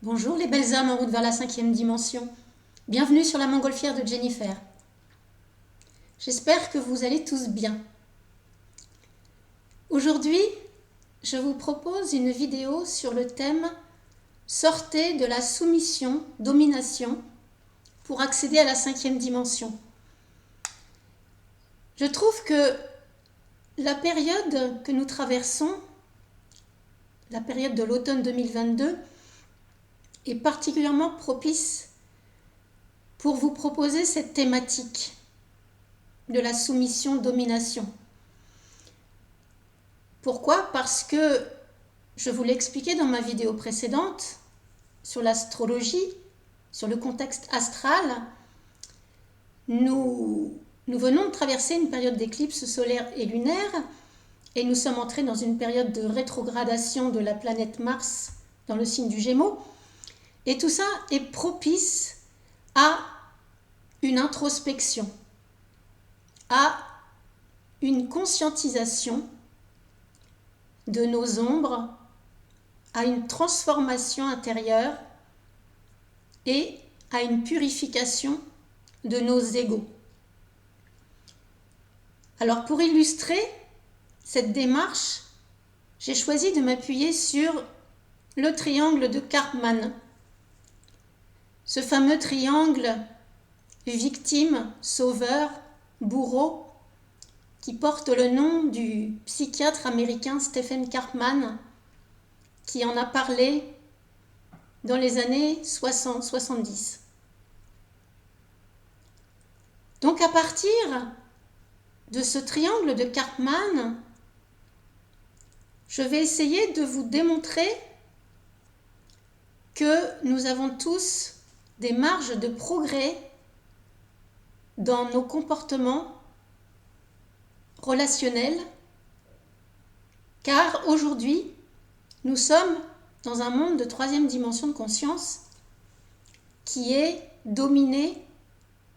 Bonjour les belles âmes en route vers la 5e dimension. Bienvenue sur la montgolfière de Jennifer. J'espère que vous allez tous bien. Aujourd'hui, je vous propose une vidéo sur le thème « Sortez de la soumission, domination pour accéder à la 5e dimension ». Je trouve que la période que nous traversons, la période de l'automne 2022, est particulièrement propice pour vous proposer cette thématique de la soumission-domination. Pourquoi ? Parce que, je vous l'ai expliqué dans ma vidéo précédente, sur l'astrologie, sur le contexte astral, nous venons de traverser une période d'éclipse solaire et lunaire, et nous sommes entrés dans une période de rétrogradation de la planète Mars dans le signe du Gémeaux, et tout ça est propice à une introspection, à une conscientisation de nos ombres, à une transformation intérieure et à une purification de nos égos. Alors pour illustrer cette démarche, j'ai choisi de m'appuyer sur le triangle de Karpman. Ce fameux triangle victime, sauveur, bourreau, qui porte le nom du psychiatre américain Stephen Karpman, qui en a parlé dans les années 60-70. Donc à partir de ce triangle de Karpman, je vais essayer de vous démontrer que nous avons tous des marges de progrès dans nos comportements relationnels, car aujourd'hui, nous sommes dans un monde de 3e dimension de conscience qui est dominé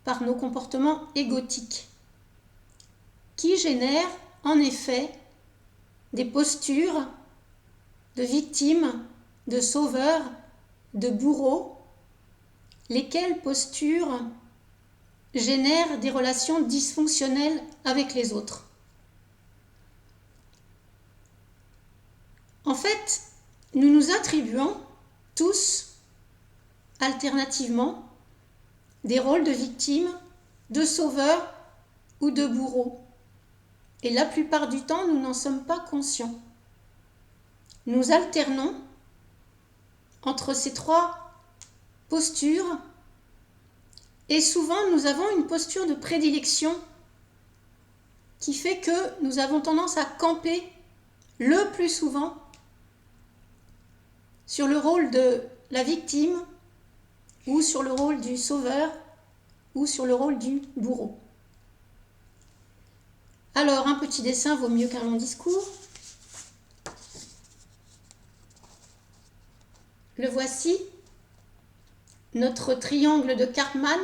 par nos comportements égotiques, qui génèrent en effet des postures de victimes, de sauveurs, de bourreaux, lesquelles postures génèrent des relations dysfonctionnelles avec les autres. En fait, nous nous attribuons tous, alternativement, des rôles de victimes, de sauveurs ou de bourreaux. Et la plupart du temps, nous n'en sommes pas conscients. Nous alternons entre ces trois postures et souvent nous avons une posture de prédilection qui fait que nous avons tendance à camper le plus souvent sur le rôle de la victime ou sur le rôle du sauveur ou sur le rôle du bourreau. Alors, un petit dessin vaut mieux qu'un long discours. Le voici, notre triangle de Karpman.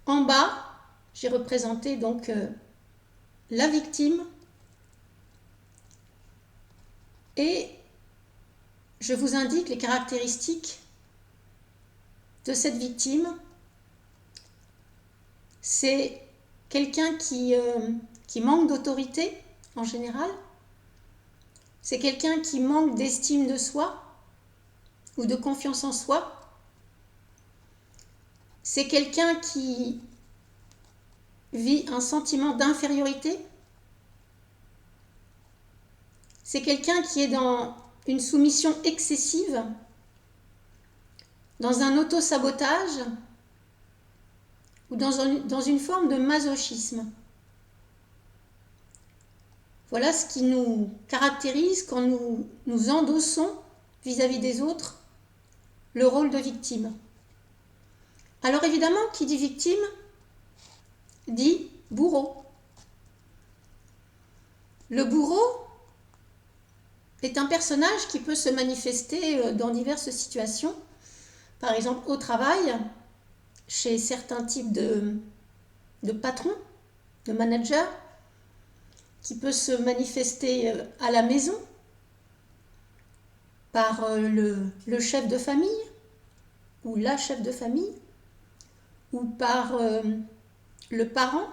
En bas, j'ai représenté donc la victime et je vous indique les caractéristiques de cette victime. C'est quelqu'un qui manque d'autorité en général. C'est quelqu'un qui manque d'estime de soi ou de confiance en soi. C'est quelqu'un qui vit un sentiment d'infériorité. C'est quelqu'un qui est dans une soumission excessive, dans un auto-sabotage ou dans une forme de masochisme. Voilà ce qui nous caractérise quand nous endossons vis-à-vis des autres le rôle de victime. Alors évidemment, qui dit victime, dit bourreau. Le bourreau est un personnage qui peut se manifester dans diverses situations. Par exemple, au travail, chez certains types de patrons, de managers, qui peut se manifester à la maison, par le chef de famille ou la chef de famille, ou par le parent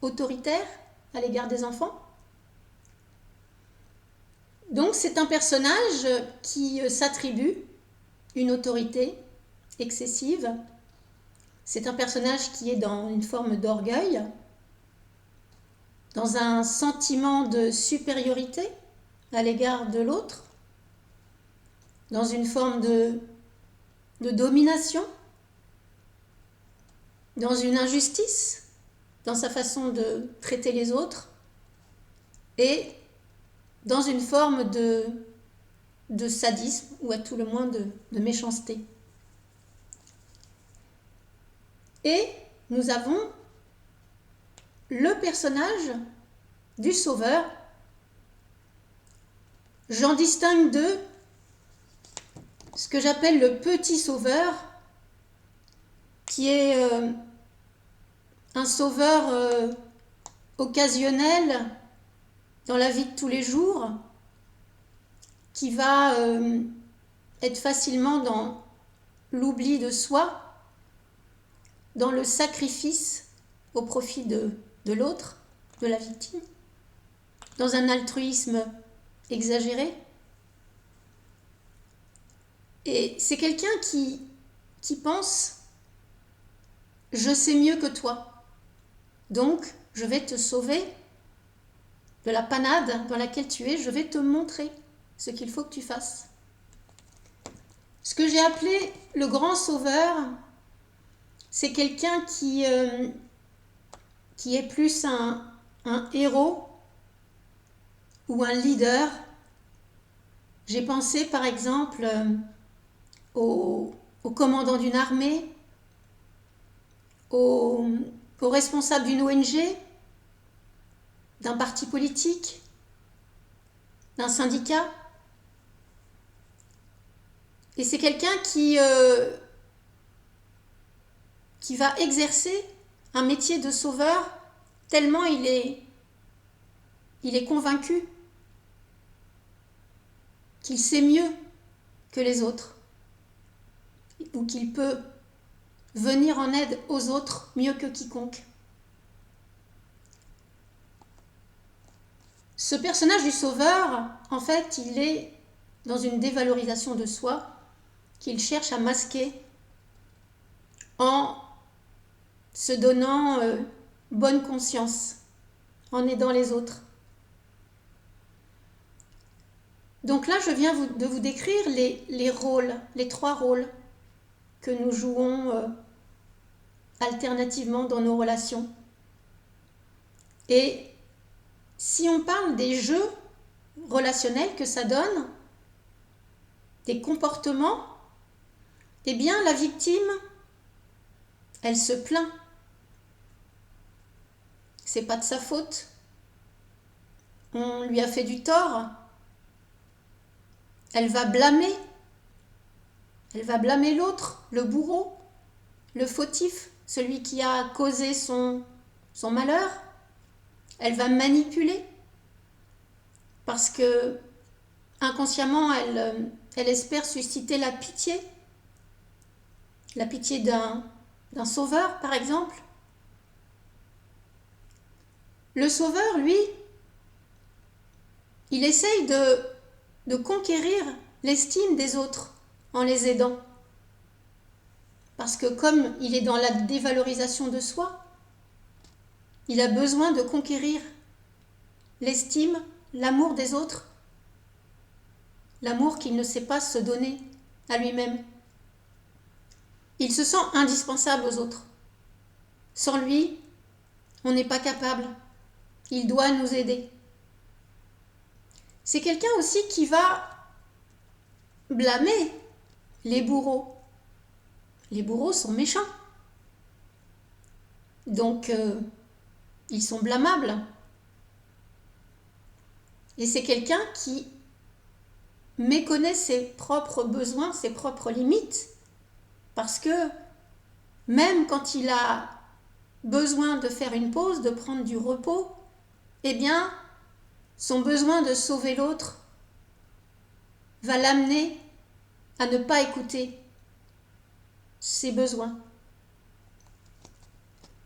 autoritaire à l'égard des enfants. Donc c'est un personnage qui s'attribue une autorité excessive. C'est un personnage qui est dans une forme d'orgueil, dans un sentiment de supériorité à l'égard de l'autre, dans une forme de domination, dans une injustice, dans sa façon de traiter les autres, et dans une forme de sadisme, ou à tout le moins de méchanceté. Et nous avons le personnage du sauveur. J'en distingue deux. Ce que j'appelle le petit sauveur, qui est un sauveur occasionnel dans la vie de tous les jours, qui va être facilement dans l'oubli de soi, dans le sacrifice au profit de l'autre, de la victime, dans un altruisme exagéré. Et c'est quelqu'un qui pense « je sais mieux que toi, donc je vais te sauver de la panade dans laquelle tu es, je vais te montrer ce qu'il faut que tu fasses ». Ce que j'ai appelé le grand sauveur, c'est quelqu'un qui est plus un héros ou un leader. J'ai pensé par exemple au commandant d'une armée, au responsable d'une ONG, d'un parti politique, d'un syndicat. Et c'est quelqu'un qui va exercer un métier de sauveur tellement il est convaincu qu'il sait mieux que les autres, ou qu'il peut venir en aide aux autres mieux que quiconque. Ce personnage du sauveur, en fait, il est dans une dévalorisation de soi qu'il cherche à masquer en se donnant bonne conscience, en aidant les autres. Donc là, je viens de vous décrire les rôles, les 3 rôles que nous jouons alternativement dans nos relations. Et si on parle des jeux relationnels que ça donne, des comportements, eh bien la victime, elle se plaint. C'est pas de sa faute. On lui a fait du tort. Elle va blâmer. Elle va blâmer l'autre, le bourreau, le fautif, celui qui a causé son malheur. Elle va manipuler parce que inconsciemment, elle espère susciter la pitié d'un sauveur, par exemple. Le sauveur, lui, il essaye de conquérir l'estime des autres en les aidant. Parce que comme il est dans la dévalorisation de soi, il a besoin de conquérir l'estime, l'amour des autres, l'amour qu'il ne sait pas se donner à lui-même. Il se sent indispensable aux autres. Sans lui, on n'est pas capable. Il doit nous aider. C'est quelqu'un aussi qui va blâmer les bourreaux. Les bourreaux sont méchants. Donc, ils sont blâmables. Et c'est quelqu'un qui méconnaît ses propres besoins, ses propres limites. Parce que même quand il a besoin de faire une pause, de prendre du repos, eh bien, son besoin de sauver l'autre va l'amener à ne pas écouter ses besoins.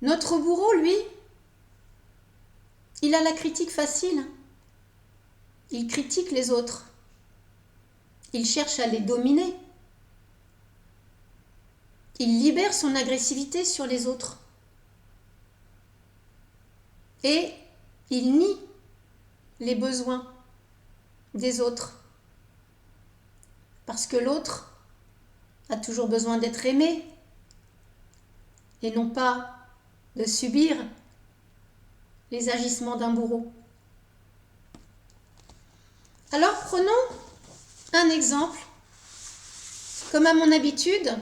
Notre bourreau, lui, il a la critique facile. Il critique les autres. Il cherche à les dominer. Il libère son agressivité sur les autres. Et il nie les besoins des autres. Parce que l'autre a toujours besoin d'être aimé et non pas de subir les agissements d'un bourreau. Alors prenons un exemple. Comme à mon habitude,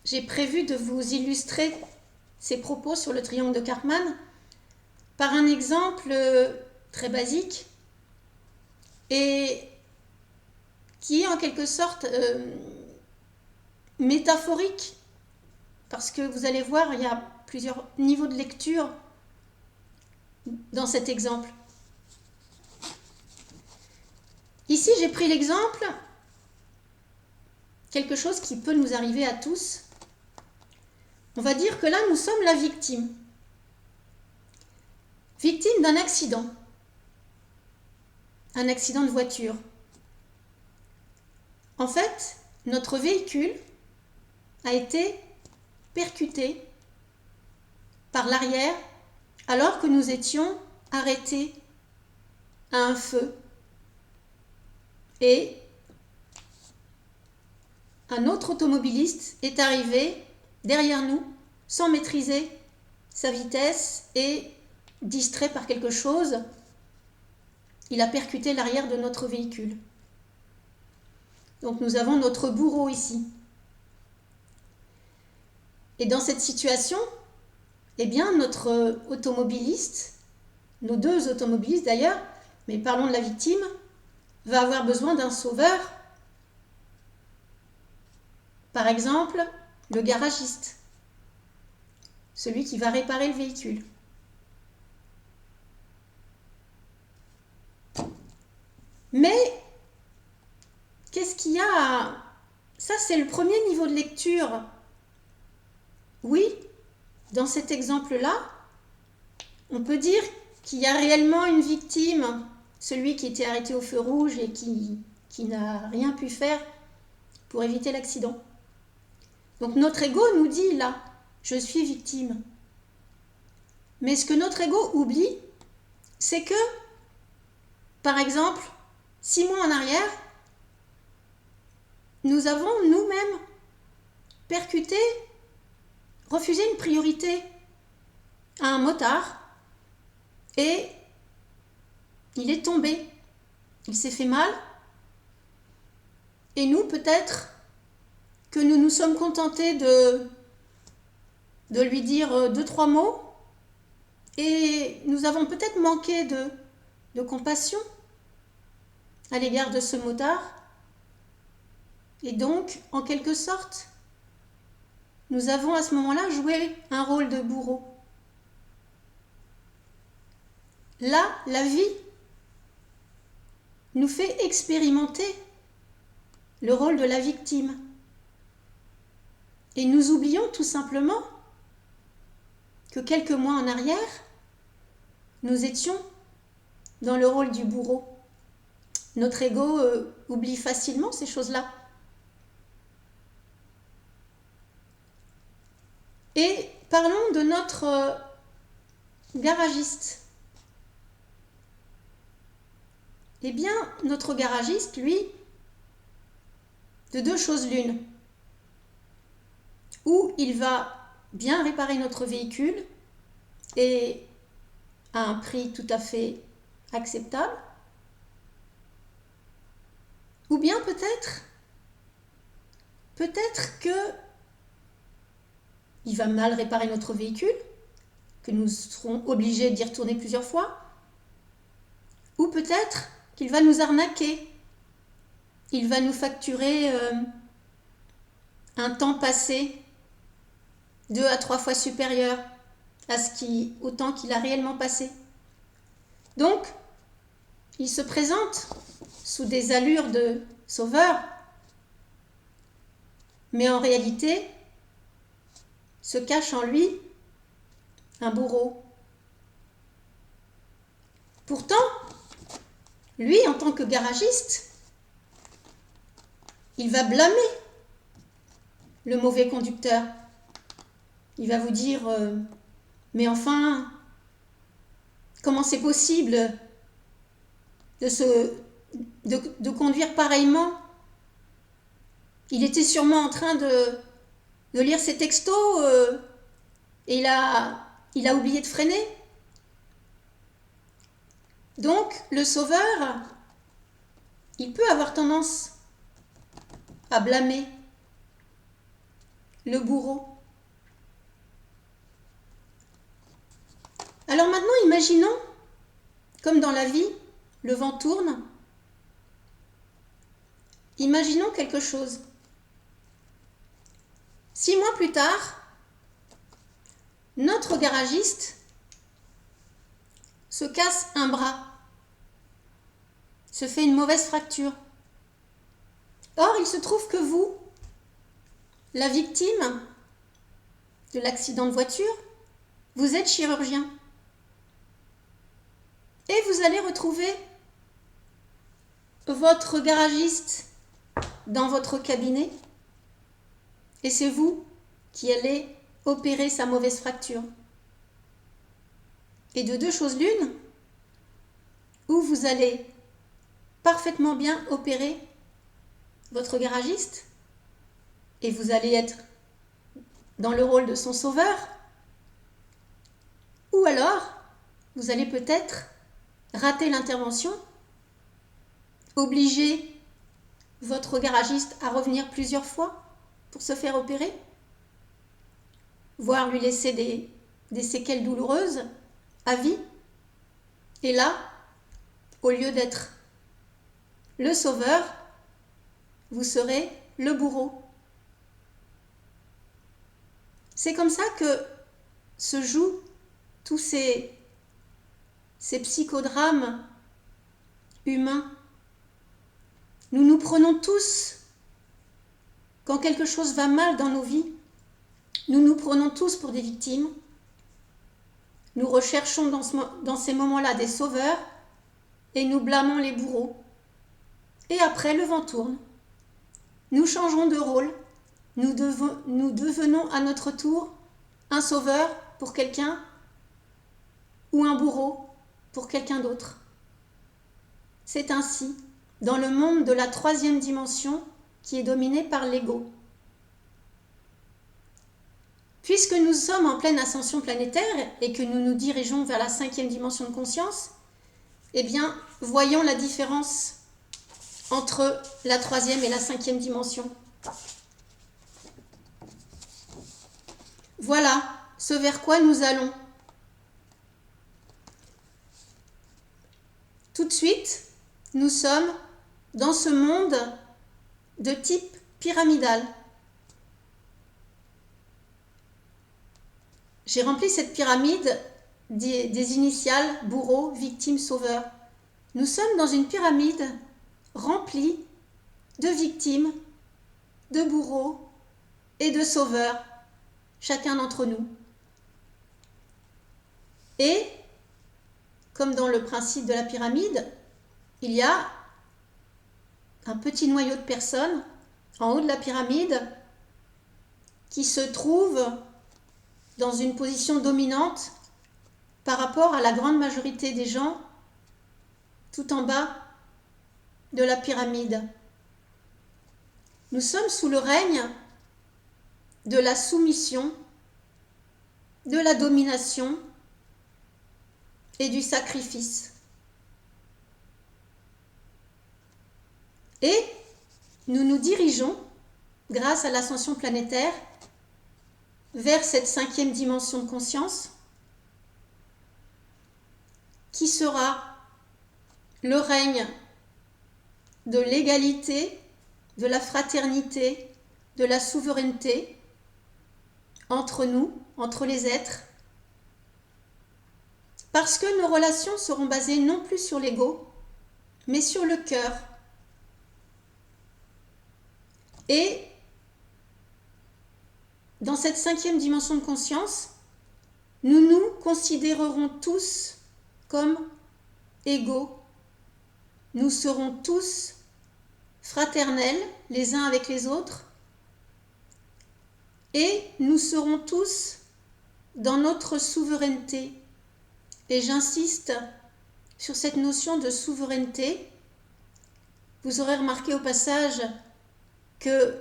j'ai prévu de vous illustrer ces propos sur le triangle de Karpman par un exemple très basique et qui est en quelque sorte métaphorique, parce que vous allez voir, il y a plusieurs niveaux de lecture dans cet exemple. Ici, j'ai pris l'exemple, quelque chose qui peut nous arriver à tous. On va dire que là, nous sommes la victime. Victime d'un accident. Un accident de voiture. En fait, notre véhicule a été percuté par l'arrière alors que nous étions arrêtés à un feu. Et un autre automobiliste est arrivé derrière nous sans maîtriser sa vitesse et distrait par quelque chose, il a percuté l'arrière de notre véhicule. Donc nous avons notre bourreau ici. Et dans cette situation, eh bien notre automobiliste, nos deux automobilistes d'ailleurs, mais parlons de la victime, va avoir besoin d'un sauveur. Par exemple, le garagiste, celui qui va réparer le véhicule. Mais qu'est-ce qu'il y a? Ça, c'est le premier niveau de lecture. Oui, dans cet exemple-là, on peut dire qu'il y a réellement une victime, celui qui était arrêté au feu rouge et qui n'a rien pu faire pour éviter l'accident. Donc notre ego nous dit là, je suis victime. Mais ce que notre ego oublie, c'est que, par exemple, 6 mois en arrière, nous avons nous-mêmes percuté, refusé une priorité à un motard et il est tombé. Il s'est fait mal. Et nous, peut-être que nous nous sommes contentés de lui dire 2-3 mots et nous avons peut-être manqué de compassion à l'égard de ce motard. Et donc, en quelque sorte, nous avons à ce moment-là joué un rôle de bourreau. Là, la vie nous fait expérimenter le rôle de la victime. Et nous oublions tout simplement que quelques mois en arrière, nous étions dans le rôle du bourreau. Notre ego oublie facilement ces choses-là. Et parlons de notre garagiste. Eh bien, notre garagiste, lui, de 2 choses l'une. Ou il va bien réparer notre véhicule et à un prix tout à fait acceptable. Ou bien peut-être que il va mal réparer notre véhicule, que nous serons obligés d'y retourner plusieurs fois. Ou peut-être qu'il va nous arnaquer. Il va nous facturer un temps passé 2 à 3 fois supérieur au temps qu'il a réellement passé. Donc, il se présente sous des allures sauveur, mais en réalité se cache en lui un bourreau. Pourtant, lui, en tant que garagiste, il va blâmer le mauvais conducteur. Il va vous dire mais enfin, comment c'est possible de conduire pareillement? Il était sûrement en train de lire ses textos et il a oublié de freiner. Donc, le sauveur, il peut avoir tendance à blâmer le bourreau. Alors maintenant, imaginons, comme dans la vie, le vent tourne. Imaginons quelque chose. 6 mois plus tard, notre garagiste se casse un bras, se fait une mauvaise fracture. Or, il se trouve que vous, la victime de l'accident de voiture, vous êtes chirurgien. Et vous allez retrouver votre garagiste dans votre cabinet et c'est vous qui allez opérer sa mauvaise fracture. Et de deux choses l'une, ou vous allez parfaitement bien opérer votre garagiste et vous allez être dans le rôle de son sauveur, ou alors vous allez peut-être rater l'intervention, obliger votre garagiste à revenir plusieurs fois pour se faire opérer, voire lui laisser des séquelles douloureuses à vie. Et là, au lieu d'être le sauveur, vous serez le bourreau. C'est comme ça que se jouent tous ces psychodrames humains. Nous nous prenons tous, quand quelque chose va mal dans nos vies, nous nous prenons tous pour des victimes. Nous recherchons dans ces moments-là des sauveurs et nous blâmons les bourreaux. Et après, le vent tourne. Nous changeons de rôle. Nous devenons à notre tour un sauveur pour quelqu'un ou un bourreau pour quelqu'un d'autre. C'est ainsi dans le monde de la 3e dimension qui est dominé par l'ego. Puisque nous sommes en pleine ascension planétaire et que nous nous dirigeons vers la 5e dimension de conscience, eh bien, voyons la différence entre la 3e et la 5e dimension. Voilà ce vers quoi nous allons. Tout de suite, nous sommes dans ce monde de type pyramidal. J'ai rempli cette pyramide des initiales bourreau, victime, sauveur. Nous sommes dans une pyramide remplie de victimes, de bourreaux et de sauveurs, chacun d'entre nous. Et, comme dans le principe de la pyramide, il y a un petit noyau de personnes en haut de la pyramide qui se trouve dans une position dominante par rapport à la grande majorité des gens tout en bas de la pyramide. Nous sommes sous le règne de la soumission, de la domination et du sacrifice. Et nous nous dirigeons, grâce à l'ascension planétaire, vers cette 5e dimension de conscience qui sera le règne de l'égalité, de la fraternité, de la souveraineté entre nous, entre les êtres, parce que nos relations seront basées non plus sur l'ego, mais sur le cœur. Et dans cette 5e dimension de conscience, nous nous considérerons tous comme égaux. Nous serons tous fraternels les uns avec les autres et nous serons tous dans notre souveraineté. Et j'insiste sur cette notion de souveraineté. Vous aurez remarqué au passage que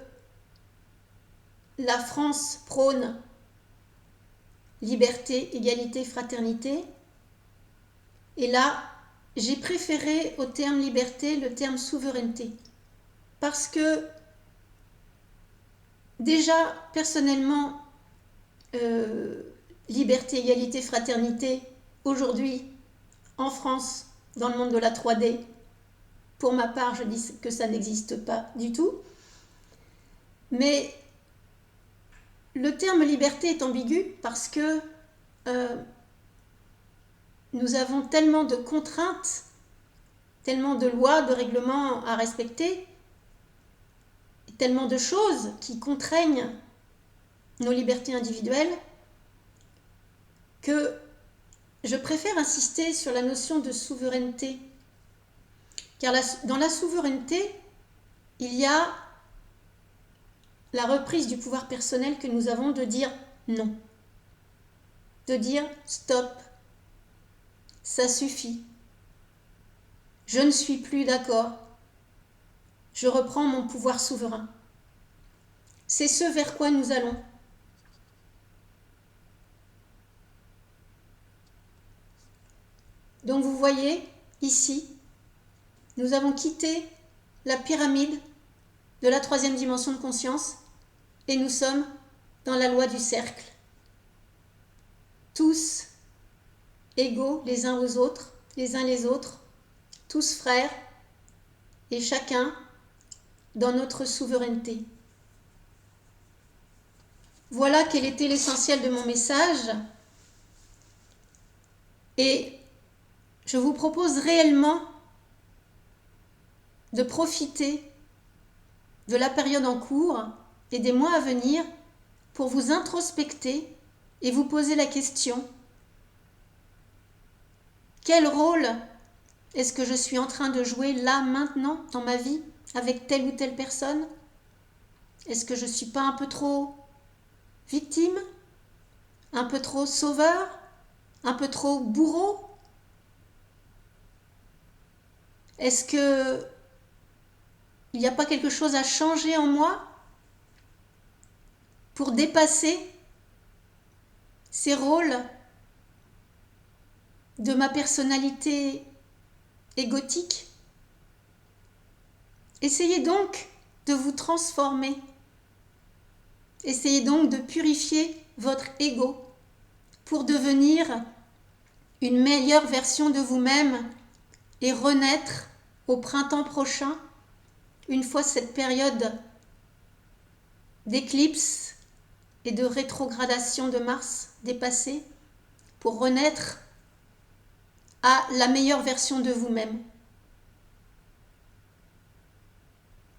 la France prône liberté, égalité, fraternité. Et là, j'ai préféré au terme liberté le terme souveraineté. Parce que déjà, personnellement, liberté, égalité, fraternité, aujourd'hui, en France, dans le monde de la 3D, pour ma part, je dis que ça n'existe pas du tout. Mais le terme liberté est ambigu parce que nous avons tellement de contraintes, tellement de lois, de règlements à respecter, tellement de choses qui contraignent nos libertés individuelles que je préfère insister sur la notion de souveraineté. Car dans la souveraineté, il y a la reprise du pouvoir personnel que nous avons de dire non, de dire stop, ça suffit, je ne suis plus d'accord, je reprends mon pouvoir souverain. C'est ce vers quoi nous allons. Donc vous voyez, ici, nous avons quitté la pyramide de la 3e dimension de conscience et nous sommes dans la loi du cercle. Tous égaux les uns aux autres, les uns les autres, tous frères et chacun dans notre souveraineté. Voilà quel était l'essentiel de mon message et je vous propose réellement de profiter de la période en cours et des mois à venir pour vous introspecter et vous poser la question: quel rôle est-ce que je suis en train de jouer là, maintenant, dans ma vie, avec telle ou telle personne? Est-ce que je ne suis pas un peu trop victime? Un peu trop sauveur? Un peu trop bourreau? Est-ce que il n'y a pas quelque chose à changer en moi pour dépasser ces rôles de ma personnalité égotique? Essayez donc de vous transformer. Essayez donc de purifier votre ego pour devenir une meilleure version de vous-même et renaître au printemps prochain, une fois cette période d'éclipse et de rétrogradation de Mars dépassée, pour renaître à la meilleure version de vous-même.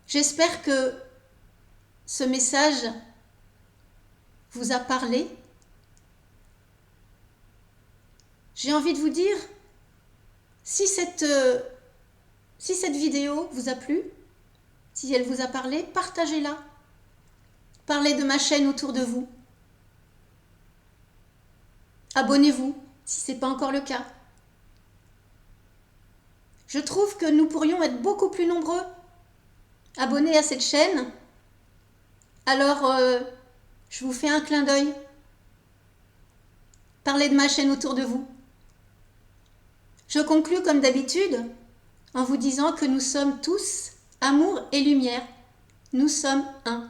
J'espère que ce message vous a parlé. J'ai envie de vous dire, si cette vidéo vous a plu, si elle vous a parlé, partagez-la. Parlez de ma chaîne autour de vous. Abonnez-vous si ce n'est pas encore le cas. Je trouve que nous pourrions être beaucoup plus nombreux abonnés à cette chaîne. Alors, je vous fais un clin d'œil. Parlez de ma chaîne autour de vous. Je conclus comme d'habitude en vous disant que nous sommes tous amour et lumière. Nous sommes un.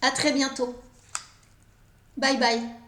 À très bientôt. Bye bye.